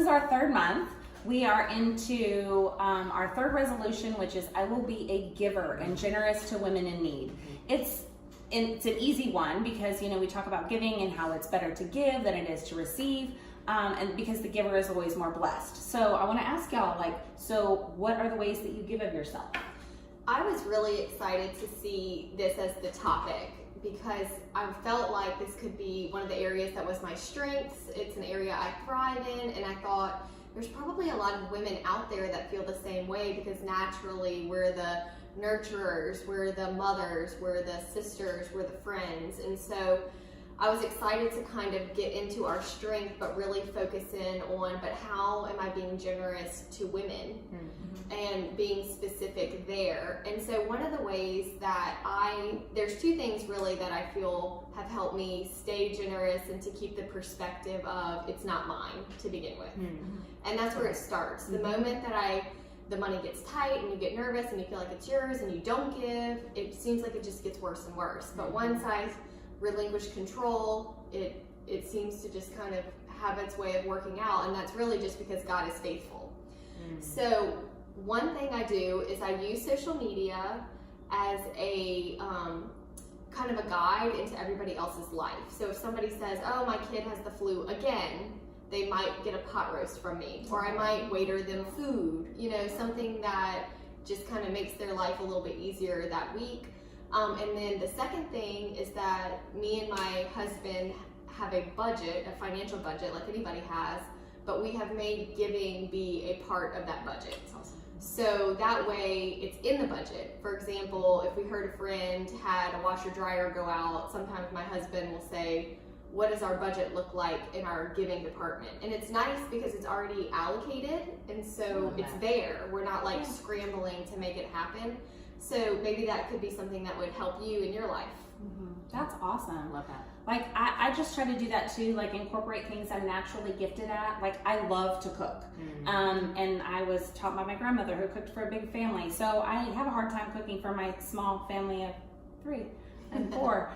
is our third month. We are into our third resolution, which is I will be a giver and generous to women in need. It's an easy one because, you know, we talk about giving and how it's better to give than it is to receive, and because the giver is always more blessed. So I want to ask y'all, like, so what are the ways that you give of yourself? I was really excited to see this as the topic because I felt like this could be one of the areas that was my strengths. It's an area I thrive in, and I thought there's probably a lot of women out there that feel the same way because naturally we're the nurturers, we're the mothers, we're the sisters, we're the friends. And so I was excited to kind of get into our strength, but really focus in on, but how am I being generous to women and being specific there? And so one of the ways that there's two things really that I feel have helped me stay generous and to keep the perspective of it's not mine to begin with. And that's where it starts. The moment that the money gets tight and you get nervous and you feel like it's yours and you don't give, it seems like it just gets worse and worse. But once I relinquish control, it seems to just kind of have its way of working out, and that's really just because God is faithful. So one thing I do is I use social media as a kind of a guide into everybody else's life. So if somebody says, oh, my kid has the flu again, they might get a pot roast from me, or I might waiter them food, you know, something that just kind of makes their life a little bit easier that week. And then the second thing is that me and my husband have a budget, a financial budget like anybody has, but we have made giving be a part of that budget. That's awesome. So that way it's in the budget. For example, if we heard a friend had a washer dryer go out, sometimes my husband will say, what does our budget look like in our giving department? And it's nice because it's already allocated, and so it's there. We're not like scrambling to make it happen. So maybe that could be something that would help you in your life. That's awesome. Love that. Like I just try to do that too, like incorporate things I'm naturally gifted at. Like I love to cook. And I was taught by my grandmother who cooked for a big family. So I have a hard time cooking for my small family of 3 and 4.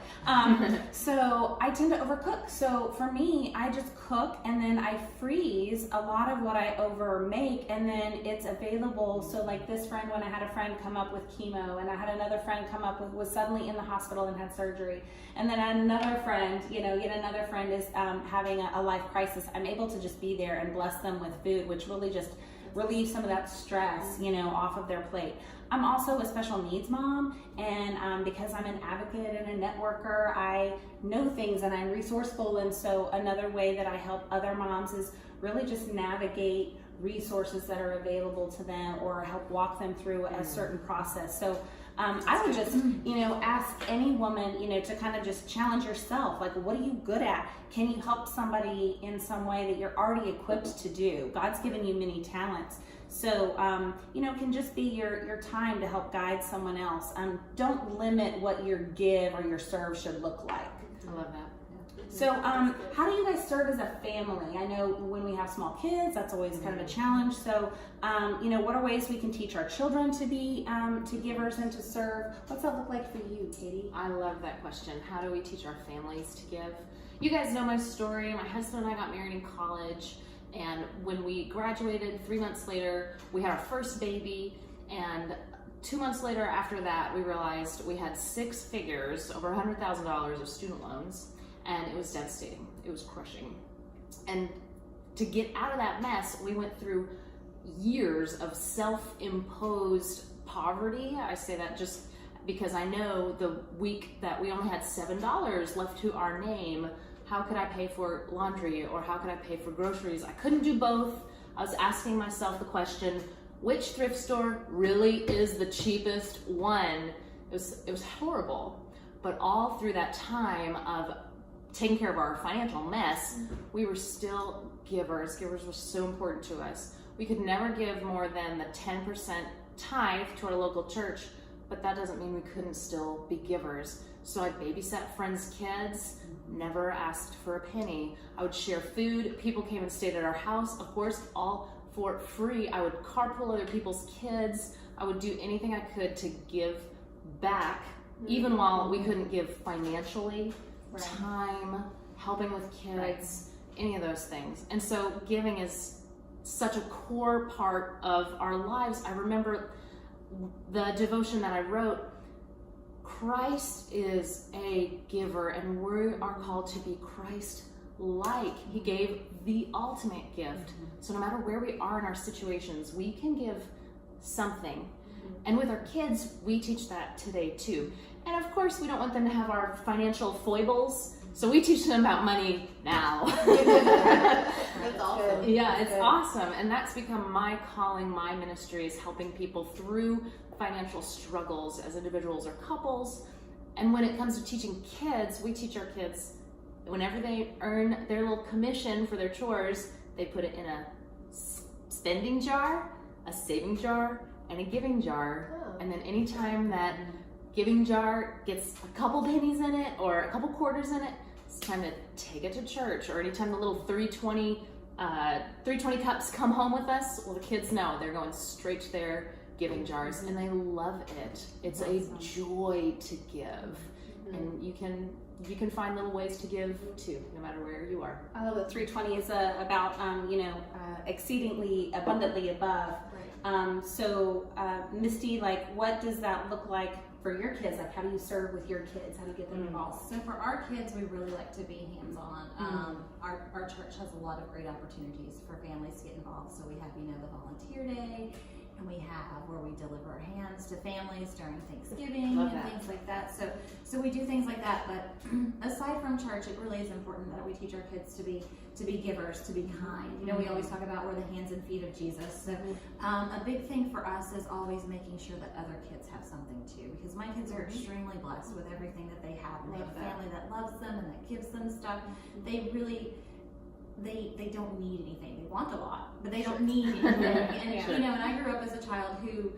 So I tend to overcook. So for me, I just cook and then I freeze a lot of what I over make, and then it's available. So like this friend, when I had a friend come up with chemo, and I had another friend come up with, was suddenly in the hospital and had surgery. And then another friend, you know, yet another friend is having a life crisis. I'm able to just be there and bless them with food, which really just relieves some of that stress, you know, off of their plate. I'm also a special needs mom, and because I'm an advocate and a networker, I know things and I'm resourceful. And so another way that I help other moms is really just navigate resources that are available to them or help walk them through a certain process. So I would just, you know, ask any woman, you know, to kind of just challenge yourself. Like, what are you good at? Can you help somebody in some way that you're already equipped to do? God's given you many talents. So, you know, it can just be your time to help guide someone else. Don't limit what your give or your serve should look like. I love that. So, how do you guys serve as a family? I know when we have small kids, that's always kind of a challenge. So, you know, what are ways we can teach our children to be to givers and to serve? What's that look like for you, Katie? I love that question. How do we teach our families to give? You guys know my story. My husband and I got married in college, and when we graduated, 3 months later, we had our first baby, and 2 months later after that, we realized we had 6 figures, over $100,000 of student loans. And it was devastating. It was crushing. And to get out of that mess, we went through years of self-imposed poverty. I say that just because I know the week that we only had $7 left to our name, how could I pay for laundry or how could I pay for groceries? I couldn't do both. I was asking myself the question, which thrift store really is the cheapest one? It was horrible. But all through that time of taking care of our financial mess, we were still givers. Givers were so important to us. We could never give more than the 10% tithe to our local church, but that doesn't mean we couldn't still be givers. So I babysat friends' kids, never asked for a penny. I would share food. People came and stayed at our house, of course, all for free. I would carpool other people's kids. I would do anything I could to give back, even while we couldn't give financially. Time, helping with kids, any of those things. And so giving is such a core part of our lives. I remember the devotion that I wrote, Christ is a giver, and we are called to be Christ-like. He gave the ultimate gift. So no matter where we are in our situations, we can give something. And with our kids, we teach that today too. And of course, we don't want them to have our financial foibles, so we teach them about money now. That's awesome. Yeah, it's awesome. And that's become my calling, my ministry, is helping people through financial struggles as individuals or couples. And when it comes to teaching kids, we teach our kids, whenever they earn their little commission for their chores, they put it in a spending jar, a saving jar, and a giving jar. Oh. And then anytime that giving jar gets a couple pennies in it or a couple quarters in it, it's time to take it to church. Or anytime the little 320 cups come home with us, well, the kids know they're going straight to their giving jars, and they love it. It's a joy to give, and you can find little ways to give too, no matter where you are. I love that 320 is about exceedingly abundantly above. Misty, like, what does that look like for your kids? Like, how do you serve with your kids? How do you get them involved? So for our kids, we really like to be hands-on. Our church has a lot of great opportunities for families to get involved. So we have, the volunteer day, and we have where we deliver hands to families during Thanksgiving and things like that. So we do things like that. But aside from church, it really is important that we teach our kids to be givers, to be kind. We always talk about we're the hands and feet of Jesus. So a big thing for us is always making sure that other kids have something too, because my kids are extremely blessed with everything that they have, and they have a family that loves them and that gives them stuff. They really, they don't need anything. They want a lot, but they don't need anything. And and I grew up as a child who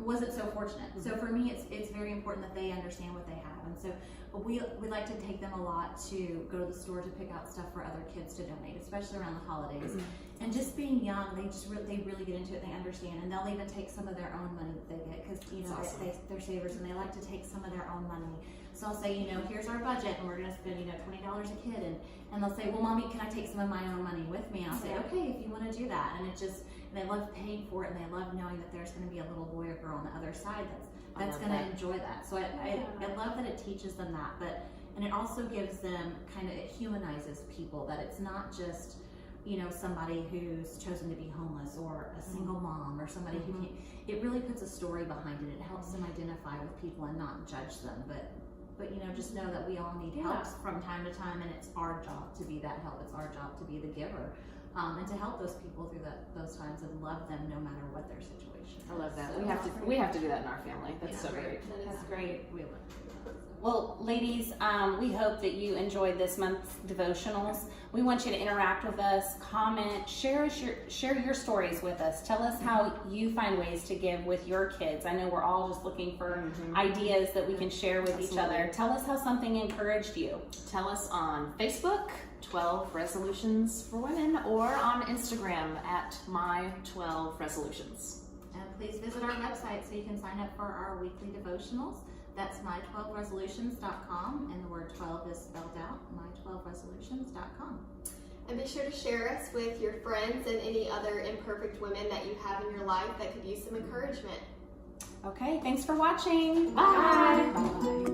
wasn't so fortunate. So for me, it's very important that they understand what they have. And so we like to take them a lot to go to the store to pick out stuff for other kids to donate, especially around the holidays. And just being young, they really get into it. They understand, and they'll even take some of their own money that they get, because they're savers, and they like to take some of their own money. So I'll say, here's our budget, and we're going to spend $20 a kid, and they'll say, well, Mommy, can I take some of my own money with me? And I'll say, okay, if you want to do that. And and they love paying for it, and they love knowing that there's going to be a little boy or girl on the other side that's going to enjoy that. So I love that it teaches them that, and it also gives them it humanizes people, that it's not just somebody who's chosen to be homeless, or a single mom, or somebody who can't. It really puts a story behind it. It helps them identify with people and not judge them, but just know that we all need help from time to time, and it's our job to be that help. It's our job to be the giver, and to help those people through those times, and love them no matter what their situation is. I love that. So we have to do that in our family. That's so great. That's great. We love to do that. Well, ladies, we hope that you enjoyed this month's devotionals. We want you to interact with us, comment, share your stories with us. Tell us how you find ways to give with your kids. I know we're all just looking for ideas that we can share with each other. Tell us how something encouraged you. Tell us on Facebook, 12 Resolutions for Women, or on Instagram at My12Resolutions. And please visit our website so you can sign up for our weekly devotionals. That's my12resolutions.com, and the word 12 is spelled out, my12resolutions.com. And be sure to share us with your friends and any other imperfect women that you have in your life that could use some encouragement. Okay, thanks for watching. Bye. Bye.